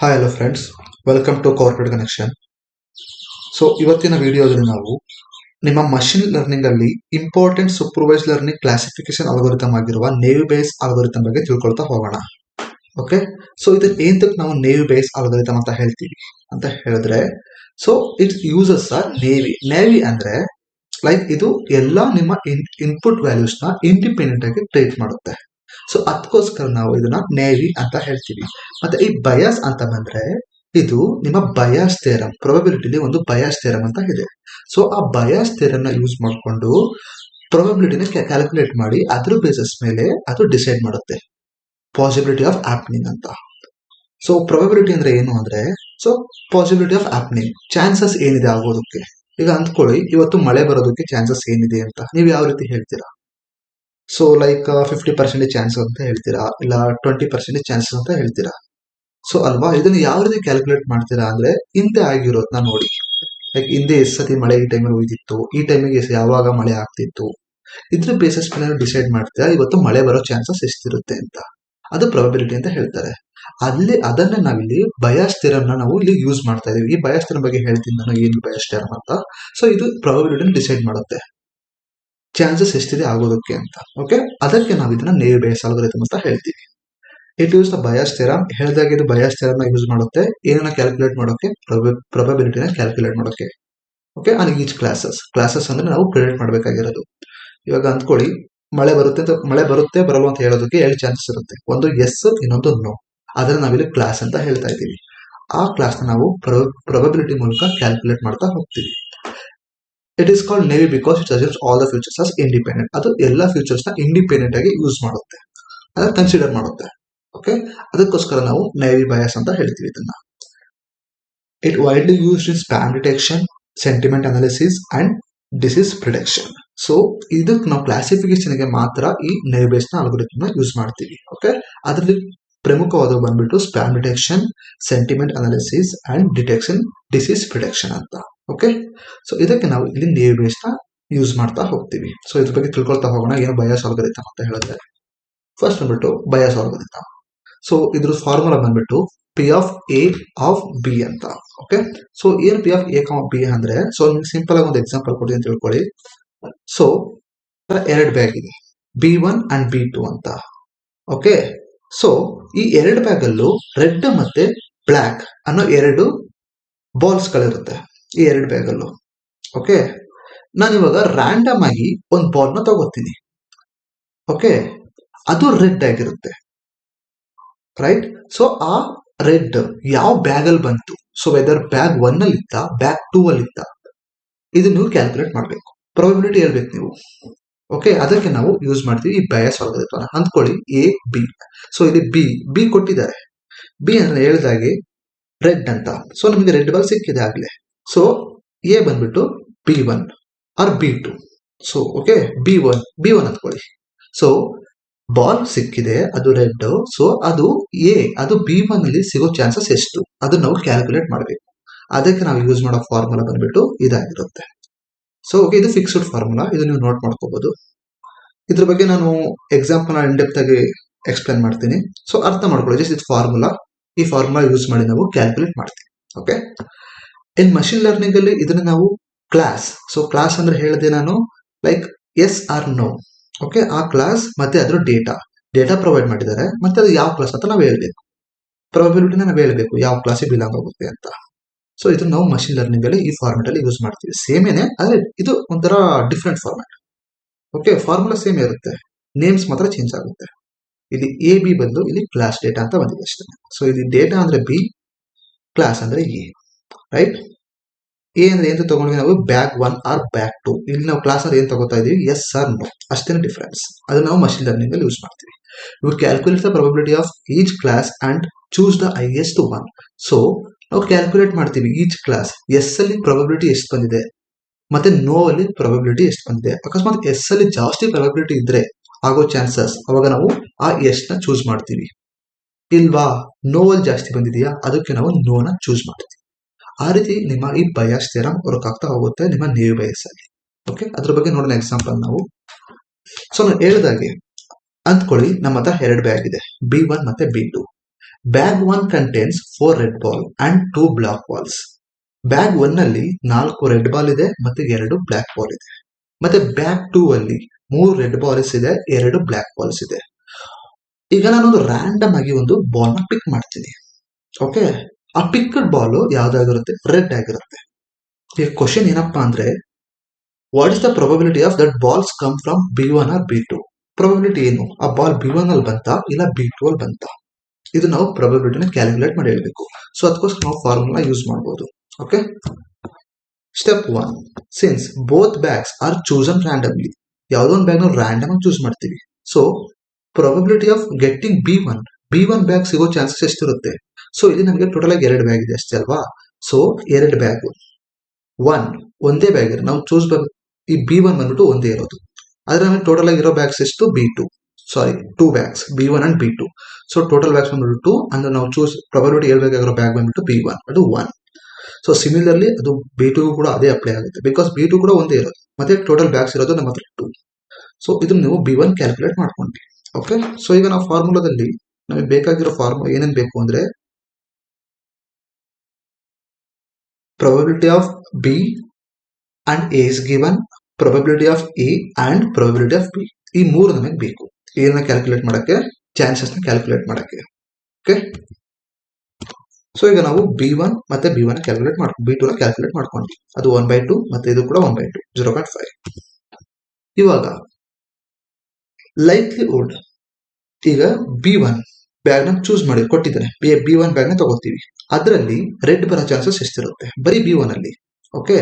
Hi hello friends, welcome to corporate connection. So ಇವತ್ತಿನ ವಿಡಿಯೋದಲ್ಲಿ ನಾವು ನಿಮ್ಮ ಮಷಿನ್ ಲರ್ನಿಂಗ್ ಅಲ್ಲಿ important supervise learning classification algorithm ಆಗಿರುವ ನೇವ್ ಬೇಸ್ ಅಲ್ಗೋರಿಥಮ್ ಬಗ್ಗೆ ತಿಳ್ಕೊಳ್ತಾ ಹೋಗೋಣ. ಓಕೆ, ಸೊ ಇದನ್ನ ಏನಕ್ಕೆ ನಾವು ನೇವ್ ಬೇಸ್ ಅಲ್ಗೋರಿಥಮ್ ಅಂತ ಹೇಳ್ತೀವಿ ಅಂತ ಹೇಳಿದ್ರೆ, so it's uses are naive ಅಂದ್ರೆ ಲೈಕ್ ಇದು ಎಲ್ಲ ನಿಮ್ಮ ಇನ್ಪುಟ್ ವ್ಯಾಲ್ಯೂಸ್ ನ ಇಂಡಿಪೆಂಡೆಂಟ್ ಆಗಿ ಟ್ರೀಟ್ ಮಾಡುತ್ತೆ. ಸೊ ಅದಕ್ಕೋಸ್ಕರ ನಾವು ಇದನ್ನ ನೇವಿ ಅಂತ ಹೇಳ್ತೀವಿ. ಮತ್ತೆ ಈ ಬಯಾಸ್ ಅಂತ ಬಂದ್ರೆ ಇದು ನಿಮ್ಮ ಬಯಾಸ್ ಥಿಯರಮ್, ಪ್ರೊಬಬಿಲಿಟಿಲಿ ಒಂದು ಬಯಾಸ್ ಥಿಯರಮ್ ಅಂತ ಇದೆ. ಸೊ ಆ ಬಯಾಸ್ ಥಿಯರಮ್ ನ ಯೂಸ್ ಮಾಡಿಕೊಂಡು ಪ್ರೊಬಬಿಲಿಟಿನ ಕ್ಯಾಲ್ಕುಲೇಟ್ ಮಾಡಿ ಅದ್ರ ಬೇಸಿಸ್ ಮೇಲೆ ಅದು ಡಿಸೈಡ್ ಮಾಡುತ್ತೆ ಪಾಸಿಬಿಲಿಟಿ ಆಫ್ ಹ್ಯಾಪ್ನಿಂಗ್ ಅಂತ. ಸೊ ಪ್ರೊಬಬಿಲಿಟಿ ಅಂದ್ರೆ ಏನು ಅಂದ್ರೆ, so possibility of happening, chances ಏನಿದೆ ಆಗೋದಕ್ಕೆ. ಈಗ ಅಂದ್ಕೊಳ್ಳಿ, ಇವತ್ತು ಮಳೆ ಬರೋದಕ್ಕೆ ಚಾನ್ಸಸ್ ಏನಿದೆ ಅಂತ ನೀವು ಯಾವ ರೀತಿ ಹೇಳ್ತೀರಾ? ಸೊ ಲೈಕ್ 50% ಚಾನ್ಸ್ ಅಂತ ಹೇಳ್ತೀರಾ, ಇಲ್ಲ 20% ಚಾನ್ಸಸ್ ಅಂತ ಹೇಳ್ತೀರಾ. ಸೊ ಅಲ್ವಾ, ಇದನ್ನ ಯಾವ ರೀತಿ ಕ್ಯಾಲ್ಕುಲೇಟ್ ಮಾಡ್ತೀರಾ ಅಂದ್ರೆ, ಹಿಂದೆ ಆಗಿರೋದನ್ನ ನೋಡಿ. ಲೈಕ್ ಹಿಂದೆ ಎಷ್ಟು ಸತಿ ಮಳೆ ಈ ಟೈಮಿಗೆ ಹೋಯ್ತಿತ್ತು, ಈ ಟೈಮಿಗೆ ಯಾವಾಗ ಮಳೆ ಆಗ್ತಿತ್ತು, ಇದ್ರ ಬೇಸಿಸ್ ಮೇಲೆ ಡಿಸೈಡ್ ಮಾಡ್ತೀರಾ ಇವತ್ತು ಮಳೆ ಬರೋ ಚಾನ್ಸಸ್ ಎಷ್ಟಿರುತ್ತೆ ಅಂತ. ಅದು ಪ್ರೊಬಬಿಲಿಟಿ ಅಂತ ಹೇಳ್ತಾರೆ. ಅದನ್ನ ನಾವಿಲ್ಲಿ ಬಯಾಸ್ ಥಿಯರಮ್ ನಾವು ಇಲ್ಲಿ ಯೂಸ್ ಮಾಡ್ತಾ ಇದೀವಿ. ಈ ಬಯಾಸ್ ಥಿಯರಮ್ ಬಗ್ಗೆ ಹೇಳ್ತೀನಿ ನಾನು, ಏನು ಬಯಾಸ್ ಥಿಯರಮ್ ಅಂತ. ಸೊ ಇದು ಪ್ರೊಬಬಿಲಿಟಿನ ಡಿಸೈಡ್ ಮಾಡುತ್ತೆ ಚಾನ್ಸಸ್ ಎಷ್ಟಿದೆ ಆಗೋದಕ್ಕೆ ಅಂತ. ಓಕೆ, ಅದಕ್ಕೆ ನಾವು ಇದನ್ನ ನೇವ್ ಬೇಸ್ ಅಲ್ಗೋರಿಥಮ್ ಅಂತ ಹೇಳ್ತೀವಿ. It use the Bayes theorem. ಹೇಳಿದಾಗ ಇದು ಬಯಾಸ್ ಥಿಯರಮ್ ಯೂಸ್ ಮಾಡುತ್ತೆ ಏನನ್ನ ಕ್ಯಾಲ್ಕುಲೇಟ್ ಮಾಡೋಕೆ, ಪ್ರೊಬಬಿಲಿಟಿನ ಕ್ಯಾಲ್ಕುಲೇಟ್ ಮಾಡೋಕೆ. ಓಕೆ, ಆನ್ ಈಚ್ ಕ್ಲಾಸಸ್ ಅಂದ್ರೆ ನಾವು ಪ್ರಿಡಿಕ್ಟ್ ಮಾಡಬೇಕಾಗಿರೋದು. ಇವಾಗ ಅಂದ್ಕೊಳ್ಳಿ, ಮಳೆ ಬರುತ್ತೆ ಬರಲ್ಲ ಅಂತ ಹೇಳೋದಕ್ಕೆ 2 ಚಾನ್ಸಸ್ ಇರುತ್ತೆ. ಒಂದು ಎಸ್, ಇನ್ನೊಂದು ನೋ. ಅದನ್ನ ನಾವಿಲ್ಲಿ ಕ್ಲಾಸ್ ಅಂತ ಹೇಳ್ತಾ ಇದ್ದೀವಿ. ಆ ಕ್ಲಾಸ್ ನ ನಾವು ಪ್ರೊಬಬಿಲಿಟಿ ಮೂಲಕ ಕ್ಯಾಲ್ಕುಲೇಟ್ ಮಾಡ್ತಾ ಹೋಗ್ತೀವಿ. It is called naive because it assumes all the features as independent. ಅದು ಎಲ್ಲ ಫ್ಯೂಚರ್ಸ್ ನ ಇಂಡಿಪೆಂಡೆಂಟ್ ಆಗಿ ಯೂಸ್ ಮಾಡುತ್ತೆ, ಅದನ್ನ ಕನ್ಸಿಡರ್ ಮಾಡುತ್ತೆ. ಓಕೆ, ಅದಕ್ಕೋಸ್ಕರ ನಾವು ನೇವಿ ಬಯಾಸ್ ಅಂತ ಹೇಳ್ತೀವಿ ಇದನ್ನ. It widely used in spam detection, sentiment analysis and disease prediction. So ಇದಕ್ಕೆ ನಾವು ಕ್ಲಾಸಿಫಿಕೇಶನ್ ಗೆ ಮಾತ್ರ ಈ ನೇವಿ ಬೇಸ್ ನ ಅಲ್ಗೋರಿಥಮ್ ನ ಯೂಸ್ ಮಾಡ್ತೀವಿ. ಓಕೆ, ಅದರಲ್ಲಿ ಪ್ರಮುಖವಾದ ಬಂದ್ಬಿಟ್ಟು spam detection, sentiment analysis and detection, disease prediction ಅಂತ. ಓಕೆ, ಸೊ ಇದಕ್ಕೆ ನಾವು ಇಲ್ಲಿ ನೇವ್ ಬೇಸ್ ನ ಯೂಸ್ ಮಾಡ್ತಾ ಹೋಗ್ತೀವಿ. ಸೊ ಇದ್ರ ಬಗ್ಗೆ ತಿಳ್ಕೊಳ್ತಾ ಹೋಗೋಣ, ಏನು ಬಯಾಸ್ ಅಲ್ಗೋರಿಥಮ್ ಅಂತ ಹೇಳಿದ್ರೆ. ಫಸ್ಟ್ ಬಂದ್ಬಿಟ್ಟು ಬಯಾಸ್ ಅಲ್ಗೋರಿಥಮ್. ಸೊ ಇದ್ರ ಫಾರ್ಮುಲಾ ಬಂದ್ಬಿಟ್ಟು P of A of B ಅಂತ. ಓಕೆ, ಸೊ ಏನು ಪಿ ಆಫ್ ಎ ಬಿ ಅಂದ್ರೆ, ಸೊ ನಿಮ್ಗೆ ಸಿಂಪಲ್ ಆಗಿ ಒಂದು ಎಕ್ಸಾಂಪಲ್ ಕೊಡ್ತೀನಿ ಅಂತ ತಿಳ್ಕೊಳ್ಳಿ. ಸೊ 2 ಬ್ಯಾಗ್ ಇದೆ, B1 ಅಂಡ್ B2 ಅಂತ. ಓಕೆ, ಸೊ ಈ 2 ಬ್ಯಾಗ್ ಅಲ್ಲೂ ರೆಡ್ ಮತ್ತೆ ಬ್ಲಾಕ್ ಅನ್ನೋ 2 ಬಾಲ್ಸ್ ಗಳಿರುತ್ತೆ ಈ 2 ಬ್ಯಾಗ್ ಅಲ್ಲೂ. ಓಕೆ, ನಾನು ಇವಾಗ ರ್ಯಾಂಡಮ್ ಆಗಿ ಒಂದು ಬಾಲ್ ನ ತಗೋತೀನಿ. ಓಕೆ, ಅದು ರೆಡ್ ಆಗಿರುತ್ತೆ, ರೈಟ್? ಸೊ ಆ ರೆಡ್ ಯಾವ ಬ್ಯಾಗ್ ಅಲ್ಲಿ ಬಂತು, ಸೊ ವೆದರ್ ಬ್ಯಾಗ್ 1 ಅಲ್ಲಿ ಇತ್ತ, ಬ್ಯಾಗ್ 2 ಅಲ್ಲಿ ಇತ್ತ, ಇದು ನೀವು ಕ್ಯಾಲ್ಕುಲೇಟ್ ಮಾಡಬೇಕು, ಪ್ರೊಬಬಿಲಿಟಿ ಹೇಳ್ಬೇಕು ನೀವು. ಓಕೆ, ಅದಕ್ಕೆ ನಾವು ಯೂಸ್ ಮಾಡ್ತೀವಿ ಈ ಬಯಾಸ್ ಅಲ್ಗೋರಿಥಮ್. ಅಂದ್ಕೊಳ್ಳಿ ಎ ಬಿ. ಸೊ ಇಲ್ಲಿ ಬಿ ಕೊಟ್ಟಿದ್ದಾರೆ. ಬಿ ಅಂದ್ರೆ ಹೇಳಿದಾಗೆ ರೆಡ್ ಅಂತ. ಸೊ ನಮಗೆ ರೆಡ್ ಬಾಲ್ ಸಿಕ್ಕಿದೆ ಆಗ್ಲೇ. ಸೊ ಎ ಬಂದ್ಬಿಟ್ಟು B1 or B2. So okay, B one ಅಂದ್ಕೊಳ್ಳಿ. ಸೊ ಬಾಲ್ ಸಿಕ್ಕಿದೆ, ಅದು ರೆಡ್. ಸೊ ಅದು B1 ಅಲ್ಲಿ ಸಿಗೋ ಚಾನ್ಸಸ್ ಎಷ್ಟು, ಅದನ್ನ ನಾವು ಕ್ಯಾಲ್ಕುಲೇಟ್ ಮಾಡಬೇಕು. ಅದಕ್ಕೆ ನಾವು ಯೂಸ್ ಮಾಡೋ ಫಾರ್ಮುಲಾ ಬಂದ್ಬಿಟ್ಟು ಇದಾಗಿರುತ್ತೆ. ಸೊ ಓಕೆ, ಇದು ಫಿಕ್ಸ್ಡ್ ಫಾರ್ಮುಲಾ, ಇದು ನೀವು ನೋಟ್ ಮಾಡ್ಕೋಬಹುದು. ಇದ್ರ ಬಗ್ಗೆ ನಾನು ಎಕ್ಸಾಂಪಲ್ ಇನ್ ಡೆಪ್ತ್ ಆಗಿ ಎಕ್ಸ್ಪ್ಲೇನ್ ಮಾಡ್ತೀನಿ. ಸೊ ಅರ್ಥ ಮಾಡ್ಕೊಳ್ಳಿ, ಜಸ್ಟ್ ಇದು ಫಾರ್ಮುಲಾ. ಈ ಫಾರ್ಮುಲಾ ಯೂಸ್ ಮಾಡಿ ನಾವು ಕ್ಯಾಲ್ಕುಲೇಟ್ ಮಾಡ್ತೀವಿ. ಓಕೆ, ಇನ್ ಮಷಿನ್ ಲರ್ನಿಂಗ್ ಅಲ್ಲಿ ಇದನ್ನ ನಾವು ಕ್ಲಾಸ್. ಸೊ ಕ್ಲಾಸ್ ಅಂದ್ರೆ ಹೇಳಿದೆ ನಾನು, like yes or no. Okay, ಆ ಕ್ಲಾಸ್ ಮತ್ತೆ ಅದ್ರ ಡೇಟಾ ಪ್ರೊವೈಡ್ ಮಾಡಿದ್ದಾರೆ, ಮತ್ತೆ ಅದು ಯಾವ ಕ್ಲಾಸ್ ಅಂತ ನಾವು ಹೇಳ್ಬೇಕು, ಪ್ರೊಬಬಿಲಿಟಿನ ನಾವು ಹೇಳ್ಬೇಕು ಯಾವ ಕ್ಲಾಸಿಗೆ ಬಿಲಾಂಗ್ ಆಗುತ್ತೆ ಅಂತ. ಸೊ ಇದನ್ನ ನಾವು ಮಷಿನ್ ಲರ್ನಿಂಗ್ ಅಲ್ಲಿ ಈ ಫಾರ್ಮೆಟ್ ಅಲ್ಲಿ ಯೂಸ್ ಮಾಡ್ತೀವಿ. ಸೇಮ್ ಏನೇ, ಆದ್ರೆ ಇದು ಒಂಥರ different format. Okay, formula same ಇರುತ್ತೆ, ನೇಮ್ಸ್ ಮಾತ್ರ ಚೇಂಜ್ ಆಗುತ್ತೆ. ಇಲ್ಲಿ ಎ ಬಿ ಬದಲು ಇಲ್ಲಿ ಕ್ಲಾಸ್ ಡೇಟಾ ಅಂತ ಬಂದಿದೆ ಅಷ್ಟೇ. ಸೊ ಇಲ್ಲಿ ಡೇಟಾ ಅಂದ್ರೆ ಬಿ, ಕ್ಲಾಸ್ ಅಂದ್ರೆ ಎ, ರೈಟ್? ಎ ಅಂದ್ರೆ ಏನು ತಗೊಂಡ್ವಿ ನಾವು, ಬ್ಯಾಗ್ 1 ಆರ್ ಬ್ಯಾಗ್ 2. ಇಲ್ಲಿ ನಾವು ಕ್ಲಾಸ್ ಅಂದ್ರೆ ಏನ್ ತಗೋತಾ ಇದೀವಿ, ಎಸ್ ಆರ್ ನೋ, ಅಷ್ಟೇನೆ ಡಿಫರೆನ್ಸ್. ಅದನ್ನ ನಾವು ಮಷಿನ್ ಲರ್ನಿಂಗ್ ಅಲ್ಲಿ ಯೂಸ್ ಮಾಡ್ತೀವಿ. We calculate the probability of each class and choose the highest one. So ನಾವು ಕ್ಯಾಲ್ಕುಲೇಟ್ ಮಾಡ್ತೀವಿ ಈಚ್ ಕ್ಲಾಸ್, ಎಸ್ ಅಲ್ಲಿ ಪ್ರೊಬಬಿಲಿಟಿ ಎಷ್ಟು ಬಂದಿದೆ, ಮತ್ತೆ ನೋ ಅಲ್ಲಿ ಪ್ರೊಬಬಿಲಿಟಿ ಎಷ್ಟು ಬಂದಿದೆ. ಅಕಸ್ಮಾತ್ ಎಸ್ ಅಲ್ಲಿ ಜಾಸ್ತಿ ಪ್ರೊಬಬಿಲಿಟಿ ಇದ್ರೆ ಆಗೋ ಚಾನ್ಸಸ್, ಅವಾಗ ನಾವು ಆ ಎಸ್ ನ ಚೂಸ್ ಮಾಡ್ತೀವಿ. ಇಲ್ವಾ, ನೋ ಅಲ್ಲಿ ಜಾಸ್ತಿ ಬಂದಿದೆಯಾ, ಅದಕ್ಕೆ ನಾವು ನೋ ನ ಚೂಸ್ ಮಾಡ್ತೀವಿ. ಆ ರೀತಿ ನಿಮ್ಮ ಈ ಬಯಾಸ್ ಥಿಯರಮ್ ವರ್ಕ್ ಆಗ್ತಾ ಹೋಗುತ್ತೆ ನಿಮ್ಮ ನೇವ್ ಬಯಾಸ್ ಅಲ್ಲಿ. ಓಕೆ, ಅದ್ರ ಬಗ್ಗೆ ನೋಡೋಣ ಎಕ್ಸಾಂಪಲ್ ನಾವು. ಸೊ ನಾನು ಹೇಳಿದಾಗೆ ಅಂದ್ಕೊಳ್ಳಿ, ನಮ್ಮ ಹತ್ರ 2 ಬ್ಯಾಗ್ ಇದೆ, B1 ಮತ್ತೆ B2. Bag 1 contains 4 red ball and 2 black balls. Bag 1 ಅಲ್ಲಿ 4 ರೆಡ್ ಬಾಲ್ ಇದೆ ಮತ್ತೆ 2 ಬ್ಲಾಕ್ ಬಾಲ್ ಇದೆ. ಮತ್ತೆ ಬ್ಯಾಗ್ 2 ಅಲ್ಲಿ 3 ರೆಡ್ ಬಾಲ್ಸ್ ಇದೆ, 2 ಬ್ಲಾಕ್ ಬಾಲ್ಸ್ ಇದೆ. ಈಗ ನಾನೊಂದು ರ್ಯಾಂಡಮ್ ಆಗಿ ಒಂದು ಬಾಲ್ ನ ಪಿಕ್ ಮಾಡ್ತೀನಿ. ಓಕೆ, ಆ ಪಿಕ್ಡ್ ಬಾಲ್ ಯಾವ್ದಾಗಿರುತ್ತೆ? ರೆಡ್ ಆಗಿರುತ್ತೆ. ಈಗ ಕ್ವಶನ್ ಏನಪ್ಪಾ ಅಂದ್ರೆ, what is the probability of that balls come from B1 or B2? Probability ಏನು? ಆ ಬಾಲ್ B1 ಅಲ್ಲಿ ಬಂತಾ ಇಲ್ಲ B2 ಅಲ್ಲಿ ಬಂತಾ? ಇದು ನಾವು ಪ್ರೊಬಬಿಲಿಟಿನ ಕ್ಯಾಲ್ಕುಲೇಟ್ ಮಾಡಿ ಹೇಳ್ಬೇಕು. ಸೊ ಅದಕ್ಕೋಸ್ಕರ ನಾವು ಫಾರ್ಮುಲಾ ಯೂಸ್ ಮಾಡಬಹುದು. Okay, step 1, since both bags are chosen randomly, ಯಾವುದೋ ಒಂದು ಬ್ಯಾಗ್ ನಾವು ರ್ಯಾಂಡಮ್ ಆಗಿ ಚೂಸ್ ಮಾಡ್ತೀವಿ. So probability of getting B1 bag ಸಿಗೋ ಚಾನ್ಸಸ್ ಎಷ್ಟಿರುತ್ತೆ? ಸೊ ಇಲ್ಲಿ ನಮಗೆ ಟೋಟಲ್ ಆಗಿ 2 ಬ್ಯಾಗ್ ಇದೆ ಅಷ್ಟೇ ಅಲ್ವಾ? ಸೊ 2 ಬ್ಯಾಗ್, ಒಂದೇ ಬ್ಯಾಗ್ ಇದೆ, ನಾವು ಚೂಸ್ ಈ B1 ಬಂದ್ಬಿಟ್ಟು ಒಂದೇ ಇರೋದು. ಆದ್ರೆ ನಮಗೆ ಟೋಟಲ್ ಆಗಿರೋ ಬ್ಯಾಗ್ಸ್ ಎಷ್ಟು? B2, sorry 2 bags, B1 and B2. So total bags ಬಂದ್ಬಿಟ್ಟು 2, ಅಂದ್ರೆ ನಾವು ಚೂಸ್ ಪ್ರೊಬಬಿಲಿಟಿ ಹೇಳ್ಬೇಕಾಗಿರೋ ಬ್ಯಾಗ್ ಬಂದ್ಬಿಟ್ಟು B1, ಅದು 1. ಸೊ ಸಿಮಿಲರ್ಲಿ ಅದು B2 ಕೂಡ ಅದೇ ಅಪ್ಲೈ ಆಗುತ್ತೆ, ಬಿಕಾಸ್ B2 ಕೂಡ ಒಂದೇ ಇರೋದು, ಮತ್ತೆ ಟೋಟಲ್ ಬ್ಯಾಗ್ಸ್ ಇರೋದು ನಮ್ಮ ಹತ್ರ 2. ಸೊ ಇದನ್ನ ನೀವು B1 ಕ್ಯಾಲ್ಕುಲೇಟ್ ಮಾಡ್ಕೊಂಡ್ವಿ. ಓಕೆ, ಸೊ ಈಗ ನಾವು ಫಾರ್ಮುಲಾದಲ್ಲಿ ನಮಗೆ ಬೇಕಾಗಿರೋ ಫಾರ್ಮುಲಾ ಏನೇನ್ ಬೇಕು ಅಂದ್ರೆ, probability of B and A is given, probability of A and probability of B, ಈ ಮೂರು ನಮಗೆ ಬೇಕು ಏನನ್ನ ಕ್ಯಾಲ್ಕುಲೇಟ್ ಮಾಡಕ್ಕೆ, ಚಾನ್ಸಸ್ ನ ಕ್ಯಾಲ್ಕುಲೇಟ್ ಮಾಡಕ್ಕೆ. ಓಕೆ, ಸೊ ಈಗ ನಾವು B1 ಮತ್ತೆ B1 ಕ್ಯಾಲ್ಕುಲೇಟ್ ಮಾಡ್ಕೊಂಡು B2 ನ ಕ್ಯಾಲ್ಕುಲೇಟ್ ಮಾಡ್ಕೊಂಡ್ವಿ. ಅದು 1/2 ಮತ್ತೆ ಇದು ಕೂಡ 1/2, 0.5. ಇವಾಗ ಲೈಕ್ಲಿಹುಡ್, ಈಗ B1 ಬ್ಯಾಗ್ ನ ಚೂಸ್ ಮಾಡಿ ಕೊಟ್ಟಿದ್ದಾರೆ, B1 ಬ್ಯಾಗ್ ನ ತಗೋತೀವಿ. ಅದರಲ್ಲಿ ರೆಡ್ ಬರೋ ಚಾನ್ಸಸ್ ಎಷ್ಟಿರುತ್ತೆ? ಬರೀ B1 ಅಲ್ಲಿ. ಓಕೆ,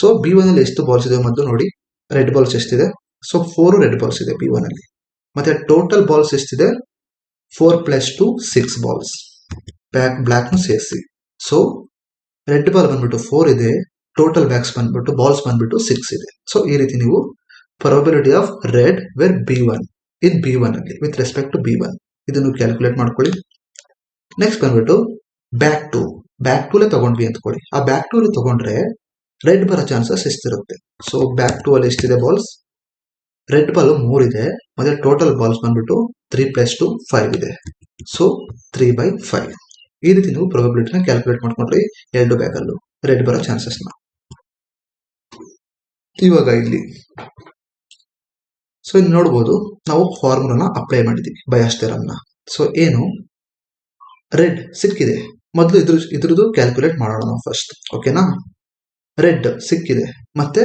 ಸೊ B1 ಅಲ್ಲಿ ಎಷ್ಟು ಬಾಲ್ಸ್ ಇದೆ ಮೊದಲು ನೋಡಿ. ರೆಡ್ ಬಾಲ್ಸ್ ಎಷ್ಟಿದೆ? ಸೊ 4 ರೆಡ್ ಬಾಲ್ಸ್ ಇದೆ B1 ಅಲ್ಲಿ. ಮತ್ತೆ ಟೋಟಲ್ ಬಾಲ್ಸ್ ಎಷ್ಟಿದೆ? 4 + 2 6 ಬಾಲ್ಸ್, ಬ್ಲಾಕ್ ನು ಸೇರಿಸಿ. ಸೊ ರೆಡ್ ಬಾಲ್ ಬಂದ್ಬಿಟ್ಟು 4 ಇದೆ, ಟೋಟಲ್ ಬಾಲ್ಸ್ ಬಂದ್ಬಿಟ್ಟು 6 ಇದೆ. ಸೊ ಈ ರೀತಿ ನೀವು probability of red where B1 in B1 ಅಲ್ಲಿ ವಿತ್ ರೆಸ್ಪೆಕ್ಟ್ ಟು B1 ಇದನ್ನು ಕ್ಯಾಲ್ಕುಲೇಟ್ ಮಾಡ್ಕೊಳ್ಳಿ. ನೆಕ್ಸ್ಟ್ ಬಂದ್ಬಿಟ್ಟು ಬ್ಯಾಕ್ ಟು ಅಲ್ಲಿ ತಗೊಂಡ್ವಿ ಅಂದ್ಕೊಳ್ಳಿ. ಆ ಬ್ಯಾಕ್ 2 ಅಲ್ಲಿ ತಗೊಂಡ್ರೆ ರೆಡ್ ಬರೋ ಚಾನ್ಸಸ್ ಎಷ್ಟಿರುತ್ತೆ? ಸೊ ಬ್ಯಾಕ್ 2 ಅಲ್ಲಿ ಎಷ್ಟಿದೆ ಬಾಲ್ಸ್? ರೆಡ್ ಬಾಲ್ 3 ಇದೆ, ಮತ್ತೆ ಟೋಟಲ್ ಬಾಲ್ಸ್ ಬಂದ್ಬಿಟ್ಟು 3 + 2 5 ಇದೆ. ಸೊ 3/5. ಈ ರೀತಿ ನೀವು ಪ್ರೊಬಬಿಲಿಟಿನ ಕ್ಯಾಲ್ಕುಲೇಟ್ ಮಾಡ್ಕೊಂಡ್ರಿ 2 ಬ್ಯಾಗ್ ಅಲ್ಲೂ ರೆಡ್ ಬರೋ ಚಾನ್ಸಸ್ ನ. ಇವಾಗ ಇಲ್ಲಿ ಸೊ ಇಲ್ಲಿ ನೋಡ್ಬೋದು, ನಾವು ಫಾರ್ಮುಲಾನ ಅಪ್ಲೈ ಮಾಡಿದೀವಿ, ಬಯಾಸ್ ಥಿಯರಮ್ ನ. ಸೊ ಏನು, ರೆಡ್ ಸಿಕ್ಕಿದೆ, ಮೊದಲು ಇದ್ರದ್ದು ಕ್ಯಾಲ್ಕುಲೇಟ್ ಮಾಡೋಣ ನಾವು ಫಸ್ಟ್. ಓಕೆನಾ, ರೆಡ್ ಸಿಕ್ಕಿದೆ, ಮತ್ತೆ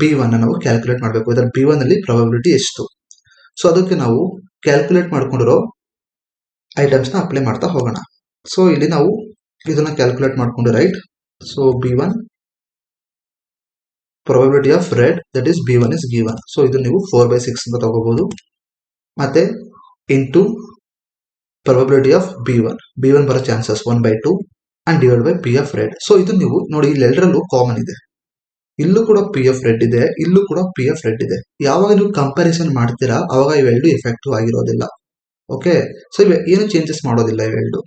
B1 ನಾವು ಕ್ಯಾಲ್ಕುಲೇಟ್ ಮಾಡಬೇಕು. ಇದರ B1 ಅಲ್ಲಿ ಪ್ರೊಬಬಿಲಿಟಿ ಎಷ್ಟು? ಸೊ ಅದಕ್ಕೆ ನಾವು ಕ್ಯಾಲ್ಕುಲೇಟ್ ಮಾಡ್ಕೊಂಡಿರೋ ಐಟಮ್ಸ್ ನ ಅಪ್ಲೈ ಮಾಡ್ತಾ ಹೋಗೋಣ. ಸೊ ಇಲ್ಲಿ ನಾವು ಇದನ್ನ ಕ್ಯಾಲ್ಕುಲೇಟ್ ಮಾಡ್ಕೊಂಡು, right. So B1 probability of red, that is B1 is given. So ಇದು ನೀವು 4/6 ಅಂತ ತಗೋಬಹುದು. ಮತ್ತೆ ಇಂಟು probability of B1 ಬರೋ chances 1/2 and divide by P of red. So ಇದು ನೀವು ನೋಡಿ, ಇಲ್ಲಿ ಎಲ್ಲರಲ್ಲೂ ಕಾಮನ್ ಇದೆ. ಇಲ್ಲೂ ಕೂಡ P of red ಇದೆ, ಇಲ್ಲೂ ಕೂಡ P of red ಇದೆ. ಯಾವಾಗ ನೀವು ಕಂಪ್ಯಾರಿಸನ್ ಮಾಡ್ತೀರಾ ಅವಾಗ ಇವೆರಡು ಎಫೆಕ್ಟಿವ್ ಆಗಿರೋದಿಲ್ಲ. ಓಕೆ, ಸೊ ಏನು ಚೇಂಜಸ್ ಮಾಡೋದಿಲ್ಲ, ಇವೆರಡು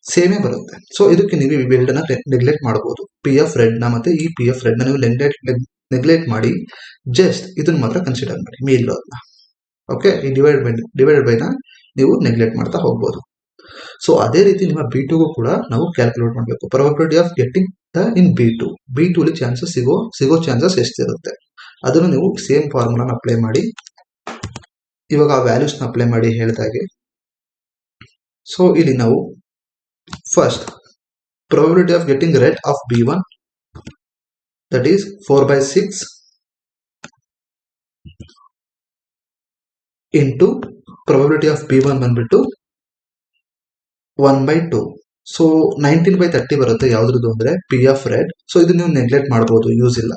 ಸೇಮೇ ಬರುತ್ತೆ. ಸೊ ಇದಕ್ಕೆ ನೀವು ಇವೆರಡನ್ನ ನೆಗ್ಲೆಕ್ಟ್ ಮಾಡಬಹುದು. P of red ನ ಮತ್ತೆ ಈ P of red ನ ನೀವು ನೆಗ್ಲೆಕ್ಟ್ ಮಾಡಿ ಜಸ್ಟ್ ಇದನ್ನ ಮಾತ್ರ ಕನ್ಸಿಡರ್ ಮಾಡಿ ಮೇಲಿರೋದನ್ನ. ಓಕೆ, ಈ ಡಿವೈಡೆಡ್ ಬೈ ನ ನೀವು ನೆಗ್ಲೆಕ್ಟ್ ಮಾಡ್ತಾ ಹೋಗ್ಬೋದು. ಸೊ ಅದೇ ರೀತಿ ನಿಮ್ಮ B2ಗೂ ಕೂಡ ನಾವು ಕ್ಯಾಲ್ಕುಲೇಟ್ ಮಾಡಬೇಕು. Probability of getting in B2 ಅಲ್ಲಿ ಚಾನ್ಸಸ್ ಸಿಗೋ ಚಾನ್ಸಸ್ ಎಷ್ಟಿರುತ್ತೆ ಅದನ್ನು ನೀವು ಸೇಮ್ ಫಾರ್ಮುಲಾನ ಅಪ್ಲೈ ಮಾಡಿ. ಇವಾಗ ಆ ವ್ಯಾಲ್ಯೂಸ್ ನ ಅಪ್ಲೈ ಮಾಡಿ ಹೇಳಿದಾಗೆ. ಸೊ ಇಲ್ಲಿ ನಾವು first probability of getting red of B1, that is 4/6 into probability of B1 ಬಂದ್ಬಿಟ್ಟು 1/2. ಸೊ 19/30 ಬರುತ್ತೆ. ಯಾವ್ದ್ರದ್ದು ಅಂದ್ರೆ P of red. ಸೊ ಇದು ನೀವು ನೆಗ್ಲೆಕ್ಟ್ ಮಾಡಬಹುದು, ಯೂಸ್ ಇಲ್ಲ.